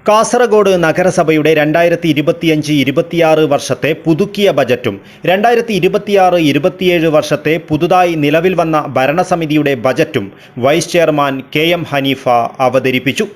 കാസർഗോഡ് നഗരസഭയുടെ 2025-26 വർഷത്തെ പുതുക്കിയ ബജറ്റും 2026-27 വർഷത്തെ പുതുതായി നിലവിൽ വന്ന ഭരണസമിതിയുടെ ബജറ്റും വൈസ് ചെയർമാൻ KM ഹനീഫ അവതരിപ്പിച്ചു.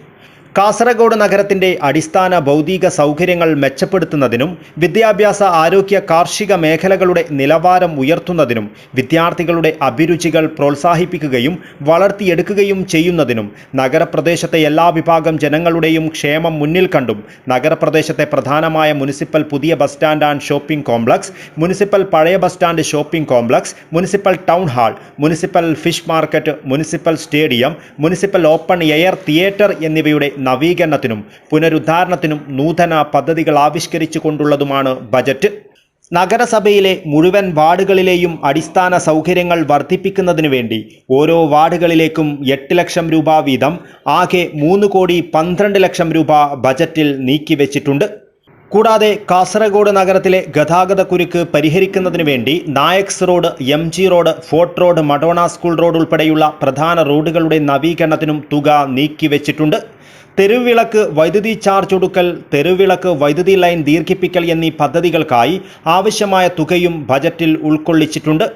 കാസർഗോഡ് നഗരത്തിൻ്റെ അടിസ്ഥാന ഭൗതിക സൗകര്യങ്ങൾ മെച്ചപ്പെടുത്തുന്നതിനും വിദ്യാഭ്യാസ ആരോഗ്യ കാർഷിക മേഖലകളുടെ നിലവാരം ഉയർത്തുന്നതിനും വിദ്യാർത്ഥികളുടെ അഭിരുചികൾ പ്രോത്സാഹിപ്പിക്കുകയും വളർത്തിയെടുക്കുകയും ചെയ്യുന്നതിനും നഗരപ്രദേശത്തെ എല്ലാ വിഭാഗം ജനങ്ങളുടെയും ക്ഷേമം മുന്നിൽ കണ്ടും നഗരപ്രദേശത്തെ പ്രധാനമായ മുനിസിപ്പൽ പുതിയ bus stand and shopping complex, municipal പഴയ bus stand shopping complex, municipal town hall, municipal fish market, municipal stadium, municipal open air theatre എന്നിവയുടെ നവീകരണത്തിനും പുനരുദ്ധാരണത്തിനും നൂതന പദ്ധതികൾ ആവിഷ്കരിച്ചുകൊണ്ടുള്ളതുമാണ് ബജറ്റ്. നഗരസഭയിലെ മുഴുവൻ വാർഡുകളിലെയും അടിസ്ഥാന സൗകര്യങ്ങൾ വർദ്ധിപ്പിക്കുന്നതിനു വേണ്ടി ഓരോ വാർഡുകളിലേക്കും 8 ലക്ഷം രൂപ വീതം ആകെ 3,12,00,000 രൂപ ബജറ്റിൽ നീക്കിവെച്ചിട്ടുണ്ട്. കൂടാതെ കാസർഗോഡ് നഗരത്തിലെ ഗതാഗതക്കുരുക്ക് പരിഹരിക്കുന്നതിന് വേണ്ടി Nayaks road, MG road, fort road, Madonna school road ഉൾപ്പെടെയുള്ള പ്രധാന റോഡുകളുടെ നവീകരണത്തിനും തുക നീക്കിവെച്ചിട്ടുണ്ട്. തെരുവിളക്ക് വൈദ്യുതി ചാർജ് ഒടുക്കൽ, തെരുവിളക്ക് വൈദ്യുതി ലൈൻ ദീർഘിപ്പിക്കൽ എന്നീ പദ്ധതികൾക്കായി ആവശ്യമായ തുകയും ബജറ്റിൽ ഉൾക്കൊള്ളിച്ചിട്ടുണ്ട്.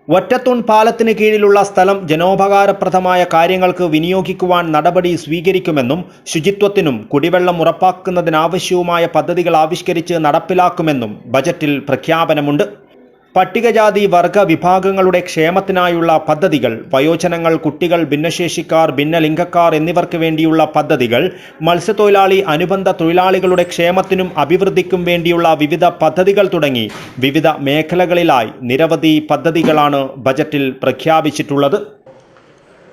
ഒറ്റത്തൂൺ പാലത്തിന് കീഴിലുള്ള സ്ഥലം ജനോപകാരപ്രദമായ കാര്യങ്ങൾക്ക് വിനിയോഗിക്കുവാൻ നടപടി സ്വീകരിക്കുമെന്നും ശുചിത്വത്തിനും കുടിവെള്ളം ഉറപ്പാക്കുന്നതിനാവശ്യവുമായ പദ്ധതികൾ ആവിഷ്കരിച്ച് നടപ്പിലാക്കുമെന്നും ബജറ്റിൽ പ്രഖ്യാപനമുണ്ട്. പട്ടികജാതി വർഗ വിഭാഗങ്ങളുടെ ക്ഷേമത്തിനായുള്ള പദ്ധതികൾ, വയോജനങ്ങൾ, കുട്ടികൾ, ഭിന്നശേഷിക്കാർ, ഭിന്നലിംഗക്കാർ എന്നിവർക്ക് വേണ്ടിയുള്ള പദ്ധതികൾ, മത്സ്യത്തൊഴിലാളി അനുബന്ധ തൊഴിലാളികളുടെ ക്ഷേമത്തിനും അഭിവൃദ്ധിക്കും വേണ്ടിയുള്ള വിവിധ പദ്ധതികൾ തുടങ്ങി വിവിധ മേഖലകളിലായി നിരവധി പദ്ധതികളാണ് ബജറ്റിൽ പ്രഖ്യാപിച്ചിട്ടുള്ളത്.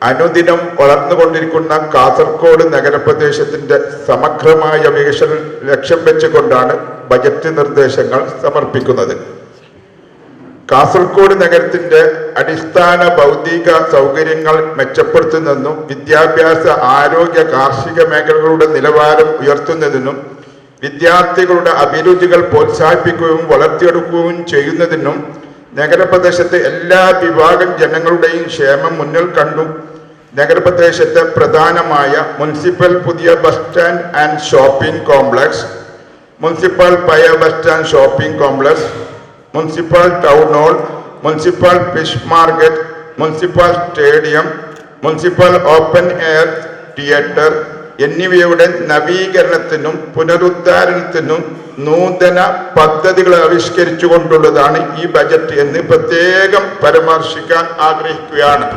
അനുദിനം വളർന്നുകൊണ്ടിരിക്കുന്ന കാസർഗോഡ് നഗരപ്രദേശത്തിന്റെ സമഗ്രമായ വികസനം ലക്ഷ്യം വെച്ചുകൊണ്ടാണ് ബജറ്റ് നിർദ്ദേശങ്ങൾ സമർപ്പിക്കുന്നത്. കാസർഗോഡ് നഗരത്തിന്റെ അടിസ്ഥാന ഭൗതിക സൗകര്യങ്ങൾ മെച്ചപ്പെടുത്തുന്നതിനും വിദ്യാഭ്യാസ ആരോഗ്യ കാർഷിക മേഖലകളുടെ നിലവാരം ഉയർത്തുന്നതിനും വിദ്യാർത്ഥികളുടെ അഭിരുചികൾ പ്രോത്സാഹിപ്പിക്കുകയും വളർത്തിയെടുക്കുകയും ചെയ്യുന്നതിനും നഗരപ്രദേശത്തെ എല്ലാ വിഭാഗം ജനങ്ങളുടെയും ക്ഷേമം മുന്നിൽ കണ്ടും നഗരപ്രദേശത്തെ പ്രധാനമായ മുനിസിപ്പൽ പുതിയ bus stand and shopping complex, municipal പഴയ bus stand shopping complex, municipal town hall, municipal fish market, municipal stadium, municipal open air theatre എന്നിവയുടെ നവീകരണത്തിനും പുനരുദ്ധാരണത്തിനും നൂതന പദ്ധതികൾ ആവിഷ്കരിച്ചുകൊണ്ടുള്ളതാണ് ഈ ബജറ്റ് എന്ന് പ്രത്യേകം പരാമർശിക്കാൻ ആഗ്രഹിക്കുകയാണ്.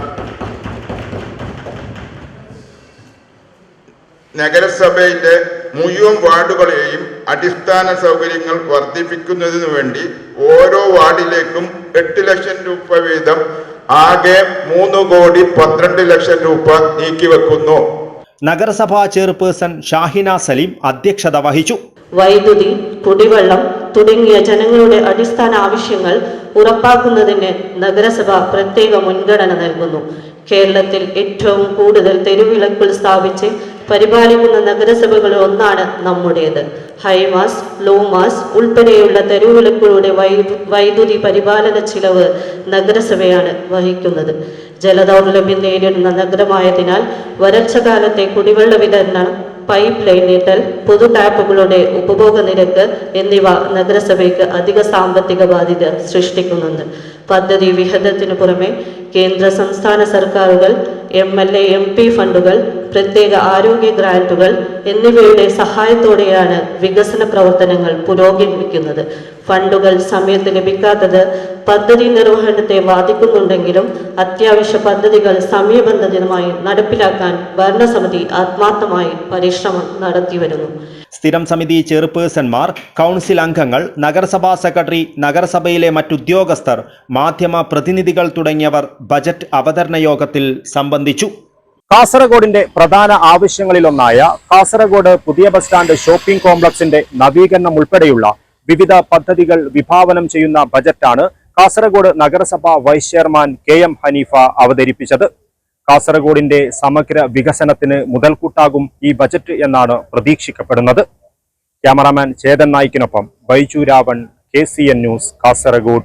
നഗരസഭയിലെ മുഴുവൻ വാർഡുകളെയും അടിസ്ഥാന സൗകര്യങ്ങൾ വർദ്ധിപ്പിക്കുന്നതിനു വേണ്ടി ഓരോ വാർഡിലേക്കും 8 ലക്ഷം രൂപ വീതം ആകെ 3,12,00,000 രൂപ നീക്കിവെക്കുന്നു. നഗരസഭാ ചെയർപേഴ്സൺ ഷാഹിന സലീം അധ്യക്ഷത വഹിച്ചു. വൈദ്യുതി, കുടിവെള്ളം തുടങ്ങിയ ജനങ്ങളുടെ അടിസ്ഥാന ആവശ്യങ്ങൾ ഉറപ്പാക്കുന്നതിന് നഗരസഭ പ്രത്യേക മുൻഗണന നൽകുന്നു. കേരളത്തിൽ ഏറ്റവും കൂടുതൽ തെരുവിളക്കുകൾ സ്ഥാപിച്ച് പരിപാലിക്കുന്ന നഗരസഭകളിൽ ഒന്നാണ് നമ്മുടേത്. ഹൈമാസ്, ലോമാസ് ഉൾപ്പെടെയുള്ള തെരുവിളക്കുകളുടെ വൈദ്യുതി പരിപാലന ചിലവ് നഗരസഭയാണ് വഹിക്കുന്നത്. ജലദൗർലഭ്യം നേരിടുന്ന നഗരമായതിനാൽ വരൾച്ച കാലത്തെ കുടിവെള്ള വിതരണം, പൈപ്പ് ലൈൻ നീട്ടൽ, പൊതു ടാപ്പുകളുടെ ഉപഭോഗ നിരക്ക് എന്നിവ നഗരസഭയ്ക്ക് അധിക സാമ്പത്തിക ബാധ്യത സൃഷ്ടിക്കുന്നുണ്ട്. പദ്ധതി വിഹിതത്തിനു പുറമെ കേന്ദ്ര സംസ്ഥാന സർക്കാരുകൾ, MLA, MP ഫണ്ടുകൾ, പ്രത്യേക ആരോഗ്യ ഗ്രാന്റുകൾ എന്നിവയുടെ സഹായത്തോടെയാണ് വികസന പ്രവർത്തനങ്ങൾ പുരോഗമിക്കുന്നത്. ഫണ്ടുകൾ സമയത്ത് ലഭിക്കാത്തത് പദ്ധതി നിർവഹണത്തെ ബാധിക്കുന്നുണ്ടെങ്കിലും അത്യാവശ്യ പദ്ധതികൾ സമയബന്ധിതമായി നടപ്പിലാക്കാൻ ഭരണസമിതി ആത്മാർത്ഥമായി പരിശ്രമം നടത്തിവരുന്നു. സ്ഥിരം സമിതി ചെയർപേഴ്സൺമാർ, കൗൺസിൽ അംഗങ്ങൾ, നഗരസഭാ സെക്രട്ടറി, നഗരസഭയിലെ മറ്റുദ്യോഗസ്ഥർ, മാധ്യമ പ്രതിനിധികൾ തുടങ്ങിയവർ ബജറ്റ് അവതരണ യോഗത്തിൽ സംബന്ധിച്ചു. കാസർഗോഡിന്റെ പ്രധാന ആവശ്യങ്ങളിലൊന്നായ കാസർഗോഡ് പുതിയ ബസ് സ്റ്റാൻഡ് ഷോപ്പിംഗ് കോംപ്ലക്സിന്റെ നവീകരണം ഉൾപ്പെടെയുള്ള വിവിധ പദ്ധതികൾ വിഭാവനം ചെയ്യുന്ന ബജറ്റാണ് കാസർഗോഡ് നഗരസഭ വൈസ് ചെയർമാൻ KM ഹനീഫ അവതരിപ്പിച്ചത്. കാസർഗോഡിന്റെ സമഗ്ര വികസനത്തിന് മുതൽക്കൂട്ടാകും ഈ ബജറ്റ് എന്നാണ് പ്രതീക്ഷിക്കപ്പെടുന്നത്. ക്യാമറാമാൻ ചേതൻ നായിക്കിനൊപ്പം ബൈജു രാവൺ, KCN ന്യൂസ്, കാസർഗോഡ്.